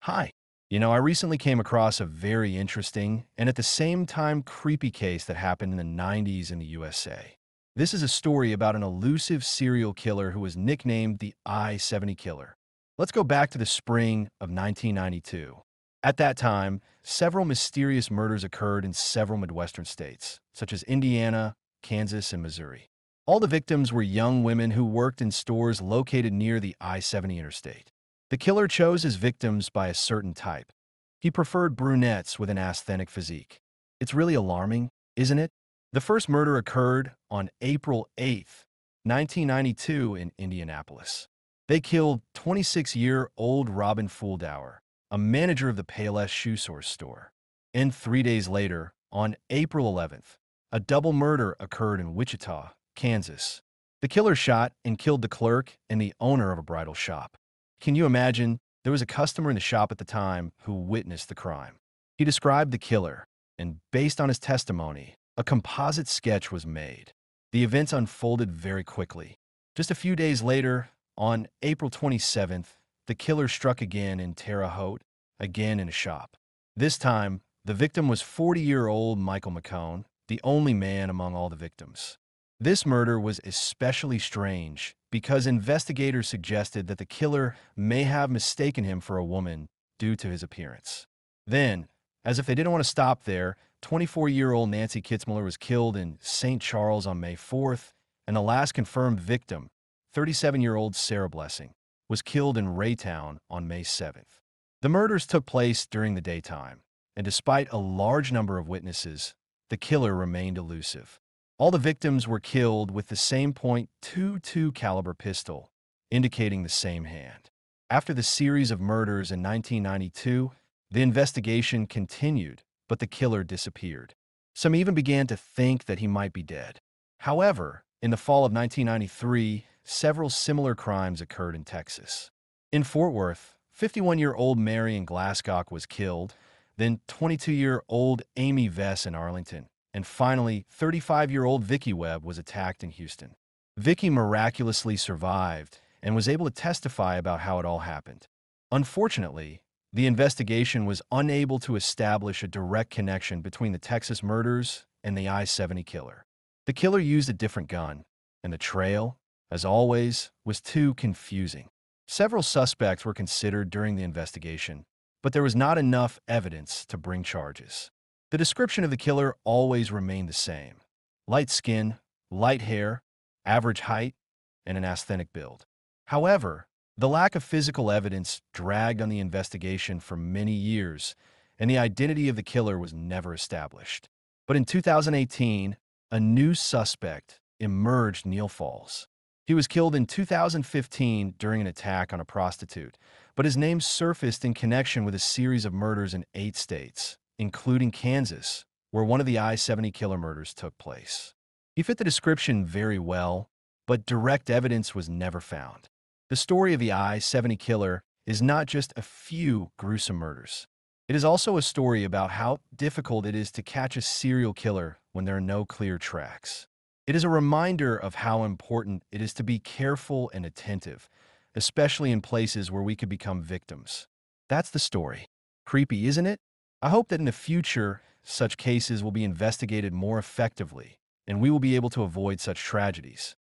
Hi. I recently came across a very interesting and at the same time creepy case that happened in the 90s in the USA. This is a story about an elusive serial killer who was nicknamed the I-70 killer. Let's go back to the spring of 1992. At that time, several mysterious murders occurred in several Midwestern states, such as Indiana, Kansas, and Missouri. All the victims were young women who worked in stores located near the I-70 interstate. The killer chose his victims by a certain type. He preferred brunettes with an asthenic physique. It's really alarming, isn't it? The first murder occurred on April 8th, 1992 in Indianapolis. They killed 26-year-old Robin Fuldauer, a manager of the Payless Shoe Source store. And 3 days later, on April 11th, a double murder occurred in Wichita, Kansas. The killer shot and killed the clerk and the owner of a bridal shop. Can you imagine? There was a customer in the shop at the time who witnessed the crime. He described the killer, and based on his testimony, a composite sketch was made. The events unfolded very quickly. Just a few days later, on April 27th, the killer struck again in Terre Haute, again in a shop. This time, the victim was 40-year-old Michael McCone, the only man among all the victims. This murder was especially strange because investigators suggested that the killer may have mistaken him for a woman due to his appearance. Then, as if they didn't want to stop there, 24-year-old Nancy Kitzmiller was killed in St. Charles on May 4th, and the last confirmed victim, 37-year-old Sarah Blessing, was killed in Raytown on May 7th. The murders took place during the daytime, and despite a large number of witnesses, the killer remained elusive. All the victims were killed with the same .22 caliber pistol, indicating the same hand. After the series of murders in 1992, the investigation continued, but the killer disappeared. Some even began to think that he might be dead. However, in the fall of 1993, several similar crimes occurred in Texas. In Fort Worth, 51-year-old Marion Glasscock was killed, then 22-year-old Amy Vess in Arlington. And finally, 35-year-old Vicky Webb was attacked in Houston. Vicky miraculously survived and was able to testify about how it all happened. Unfortunately, the investigation was unable to establish a direct connection between the Texas murders and the I-70 killer. The killer used a different gun, and the trail, as always, was too confusing. Several suspects were considered during the investigation, but there was not enough evidence to bring charges. The description of the killer always remained the same: light skin, light hair, average height, and an asthenic build. However, the lack of physical evidence dragged on the investigation for many years, and the identity of the killer was never established. But in 2018, a new suspect emerged in Neal Falls. He was killed in 2015 during an attack on a prostitute, but his name surfaced in connection with a series of murders in 8 states, including Kansas, where one of the I-70 killer murders took place. He fit the description very well, but direct evidence was never found. The story of the I-70 killer is not just a few gruesome murders. It is also a story about how difficult it is to catch a serial killer when there are no clear tracks. It is a reminder of how important it is to be careful and attentive, especially in places where we could become victims. That's the story. Creepy, isn't it? I hope that in the future, such cases will be investigated more effectively, and we will be able to avoid such tragedies.